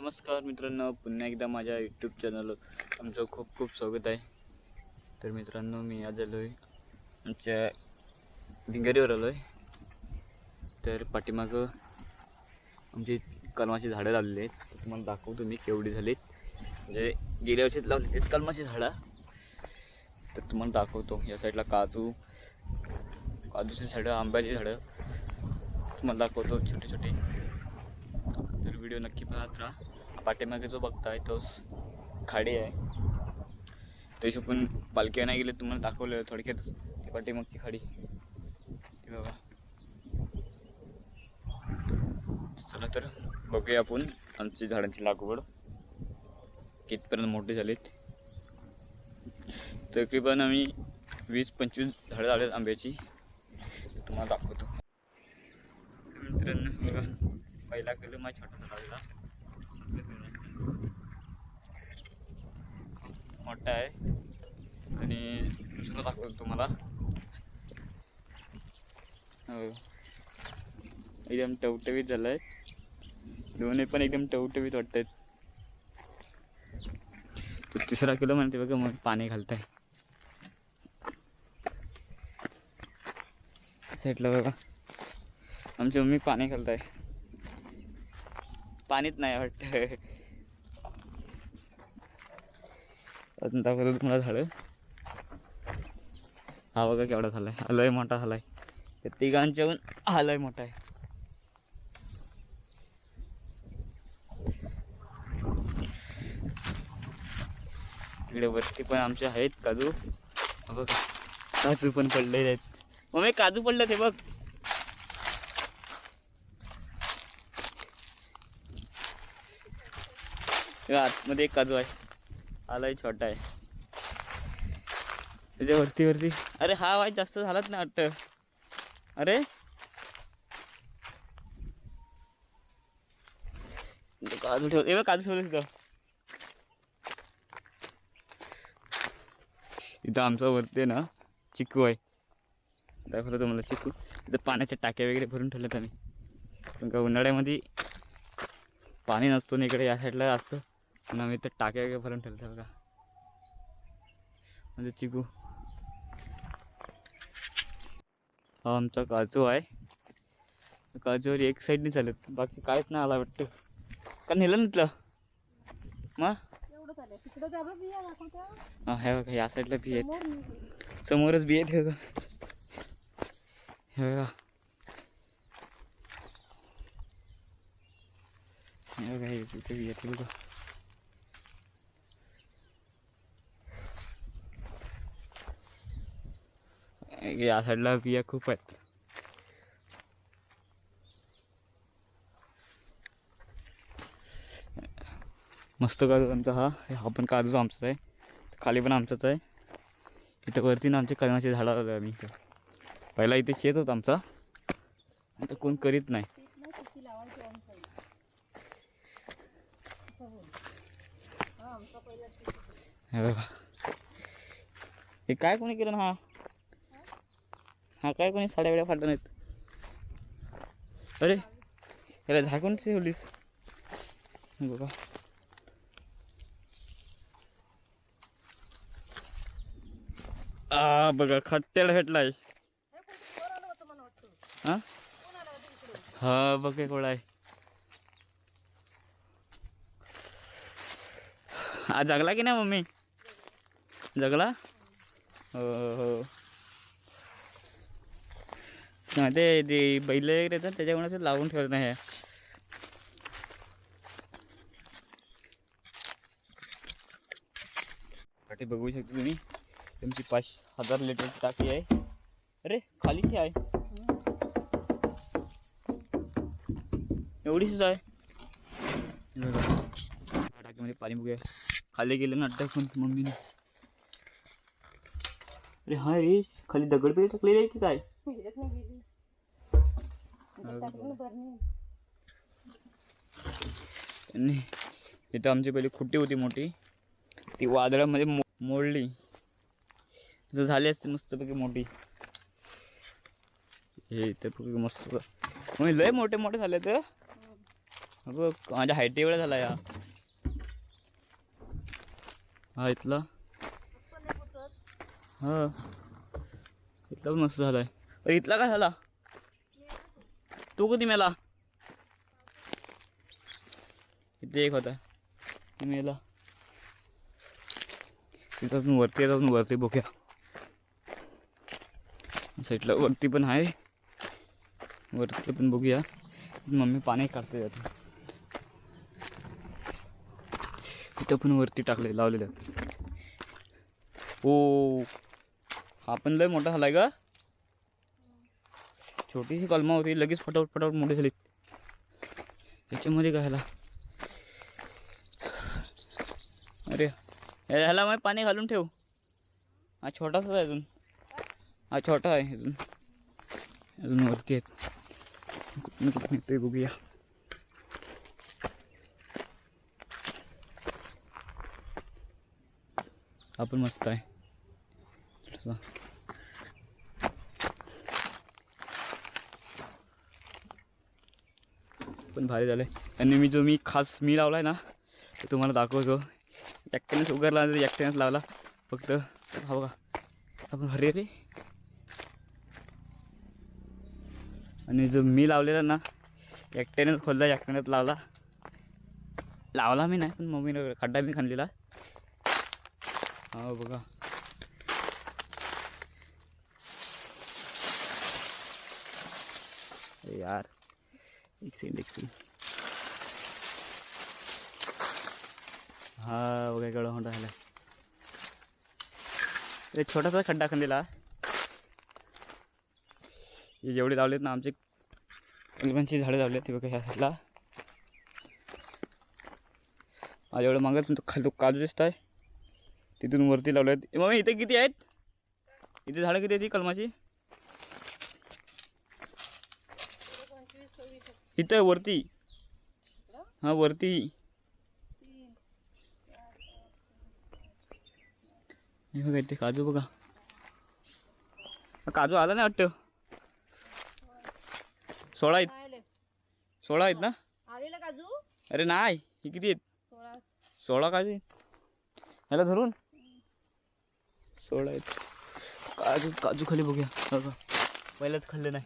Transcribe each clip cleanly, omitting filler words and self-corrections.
नमस्कार मित्रांनो, पुन्हा एकदा माझ्या यूट्यूब चॅनल आमचं खूप खूप स्वागत आहे. तर मित्रांनो, मी आज आलो आहे आमच्या भिंगरीवर आलो आहे. तर पाठीमागं आमची कलमाची झाडं लावलेली आहेत. तर तुम्हाला दाखवतो मी केवढी झालीत. म्हणजे गेल्या वर्षीच लावलेली आहेत कलमाची झाडं. तर तुम्हाला दाखवतो. या साईडला काजूची झाडं, आंब्याची झाडं तुम्हाला दाखवतो छोटे छोटे. तर व्हिडिओ नक्की पाहत राहा. पाठीमागे जो बघताय तो खाडी आहे. तशी पण पालखी नाही गेले तुम्हाला दाखवलं थोडक्यातच. ती पाठीमागची खाडी ती बघा. चला तर बघूया आपण आमची झाडांची लागवड कितपर्यंत मोठी झालीत. तकरीबन आम्ही 20-25 झाडं लावलेत आंब्याची. तुम्हाला दाखवतो. मित्रांनो बघा, पहिला कलम आहे छोटासा लावलेला, मोठा आहे आणि दुसरा दाखवतो तुम्हाला. हो, एकदम टवटवीत झालाय. दोन्ही पण एकदम टवटवीत वाटतात. तो तिसरा किलो म्हणते बघा, मग पाणी घालताय साईडला बघा. आमची मम्मी पाणी घालताय. पाणीच नाही वाटतं. अजून दाखवतो तुम्हाला झाडं. हा बघा केवढा झालाय, लय मोठा झालाय. त्या तिघांच्याहून हा लय मोठा आहे. इकडे वरती पण आमचे आहेत काजू. बघा काजू पण पडलेले आहेत. मग काजू पडलं ते बघ. आतमध्ये एक काजू आहे, आलाय छोटा आहे त्याच्या वरती. अरे हा वाय जास्त झालाच नाही वाटतं. अरे काजू ठेव, काजू ठेवलं तिथं. इथं आमचा वरती ना चिकू आहे. दाखवतो तुम्हाला चिकू. इथं पाण्याच्या टाक्या वगैरे भरून ठेवल्यात आम्ही. पण का उन्हाळ्यामध्ये पाणी नसतो ना इकडे, या साईडला असतं. पण आम्ही इथं टाक्या वगैरे भरून ठेवल्या बघा. म्हणजे चिकू हा आमचा काजू आहे. काजूवर एक साईडने चालत, बाकी काहीच नाही आला वाटतं. का नेलं नसलं मग हा हे बघा, या साईडला बी आहेत. समोरच बी आहेत हे बघा. हे बघा, हे बघा, इथे बी आहेत बघा. या साईडला बिया खूप आहेत. मस्त काजू आमचा हा पण काजूच आमचाच आहे. खाली पण आमचाच आहे. इथं वरती ना आमचे कलमाचे झाडं लावले आम्ही. इथं पहिला इथे शेत होता आमचा, आता कोण करीत नाही. हे बघा, हे काय कोणी केलं ना. हा काय कोणी साड्या वेळा फाटत नाहीत. अरे याला झाकून ठेवलीस बघा. बघा खट्ट्याला भेटलाय. हा बघ कोळा आहे. हा जगला की नाही मम्मी? जगला. हो ते बैल वगैरे येतात त्याच्यामुळे लावून ठेवत नाही. पाठी बघू शकता तुम्ही, तुमची 5000 लिटरची टाकी आहे. अरे खालीच आहे, एवढीच आहे. टाकीमध्ये पाणी बघूया, खाली गेलं ना टाकून मम्मीने. अरे हा रे, खाली दगड बिगड टाकलेली आहे की काय? इथं आमची पहिली खुट्टी होती मोठी, ती वादळामध्ये मोडली. जर झाली असते मस्तपैकी मोठी. हे इथं मस्त लय मोठे मोठे झाले तर. बघ माझ्या हाईट एवढा झाला या. हा इथला हा इथला पण मस्त झालाय. अरे इथला काय झाला तो कधी मेला. इथे एक होता मेला. तिथं वरती येतात वरती बघूया. साईडला वरती पण आहे वरती पण बघूया. मम्मी पाणी काढते त्यात. इथं पण वरती टाकले लावलेलं. ओ हा पण लय मोठा झालाय का. छोटीशी कलमा होती लगेच फटाफट फटाफट मोठी झाली. याच्यामध्ये काय झाला. अरे ह्याला मग पाणी घालून ठेव. हा छोटासा आहे अजून. हा छोटा आहे अजून. अजून वरती आहेत. कुठून कुठून येतोय बघूया. हा पण मस्त आहे. पण भारी झालंय. आणि मी खास लावलाय ना ते तुम्हाला दाखवतो. एकट्यानेच उगारला एकट्यानेच लावला फक्त. हा बघा आपण भारी रे. आणि जो मी लावलेला ना एकट्यानेच खोलला एकट्यानेच लावला मी नाही पण मम्मीने खड्डा मी खणलेला. हा बघा यार एक सेकंड. हा बघा केवढा मोठा झाला. एक छोटासा खड्डा खणलेला. हे जेवढे लावलेत ना आमचे कलमांची झाडं लावले ते बघा ह्या साईडला. माझ्या एवढं मागत खाली काजू दिसत आहे तिथून वरती लावले आहेत. मग इथे किती आहेत. इथे झाडं किती आहेत कलमाची. इथं वरती हा वरती हे बघा इथे काजू बघा. काजू आला नाही वाटतं. 16 आहेत. 16 आहेत ना. अरे नाही हे किती आहेत. 16 काजू ह्याला धरून 16 आहेत. काजू खाली बघूया बघा. पहिल्याच खाल्ले नाही.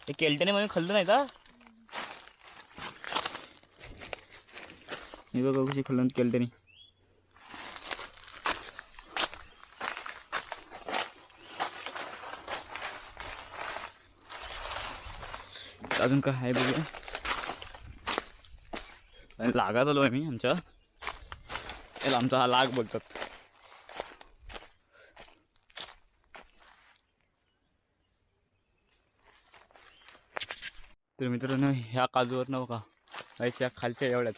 हे केलट्याने म्हणून खाल्लं नाही का. हे बघा कशी खाल्लं केलट्याने. अजून काय आहे बघूया. लागात आलो आहे मी आमच्या याला. आमचा हा लाग बोलतात. तर मित्रांनो ह्या काजूवर न बघा ह्या खालच्या एवढ्याच.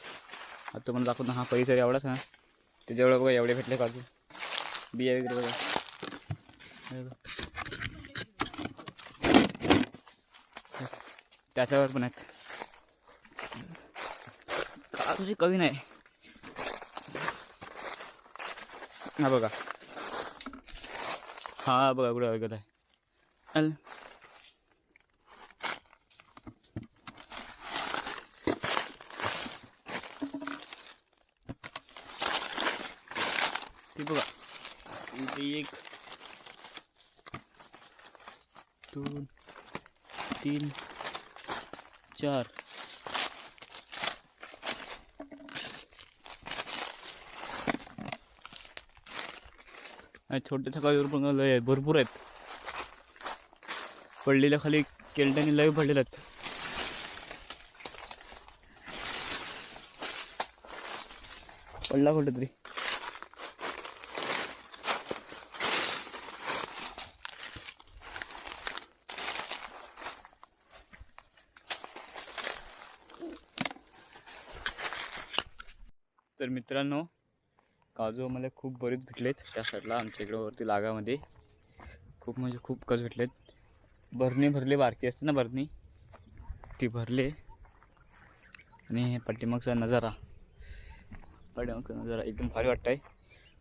आता तुम्हाला दाखवतो हा परिसर एवढाच ना त्याच्याएवढं बघा एवढे भेटले काजू. बिया वगैरे बघा. त्याच्यावर पण आहेत. काजूची कमी नाही. हा बघा हा बघा कुठे ऐकत आहे. ते बघा इथे 1 2 3 4 छोटे सकाळीवर पण लय भरपूर आहेत. पडलेल्या खाली केलट्याने लय पडलेले आहेत. पडला कुठे तरी. तर मित्रांनो काजू मला खूप बरेच भेटलेत त्या साईडला. आमच्या इकडं वरती लागामध्ये खूप म्हणजे खूप काजू भेटलेत. भरणी भरले बारकी असते ना भरणी ती भरले. आणि पाठीमागचा नजारा एकदम भारी वाटत आहे.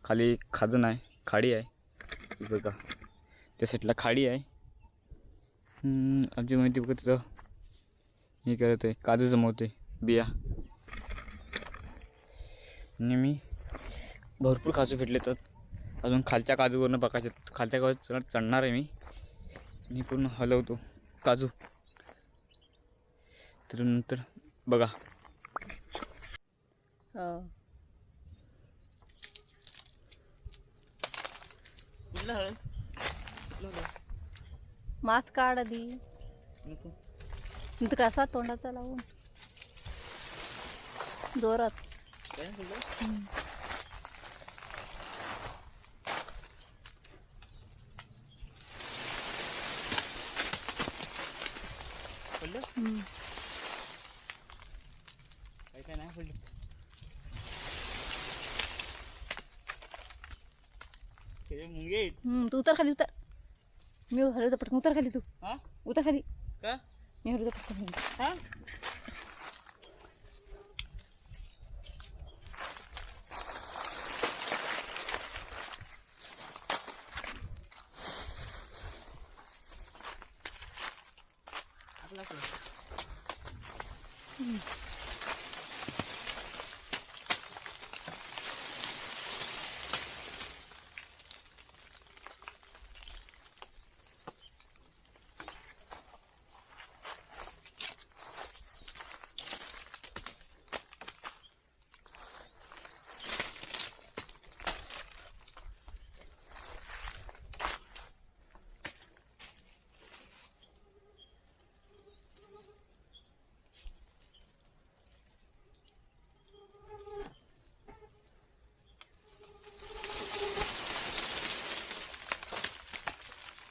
खाली खाजून आहे खाडी आहे बघा. त्या साईडला खाडी आहे आमची माहिती बघत तिथं हे करत आहे, काजू जमवते बिया. आणि मी भरपूर काजू भेटले तर अजून खालच्या काजूवरनं बघायचे. खालच्या काजू चढणार आहे मी आणि पूर्ण हलवतो काजू. तर नंतर बघा. मास्क काढ आधी. इथं कसा तोंडाचा लावून जोरात. काय नाही पडलं. मुंगे तू उतर खाली, उतर. मी हलवतो पटकन. उतर खाली तू. हा उतर खाली. का मी हलवतो पटकन. हा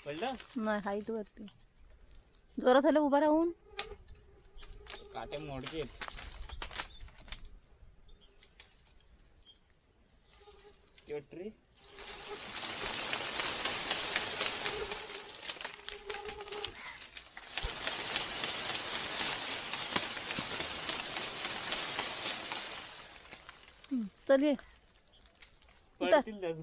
पडलं. नाही हाय तू वरती. जोरात हलव उभा राहून. काटे मोडके आहेत. ट्री चल ये. पडतील अजून.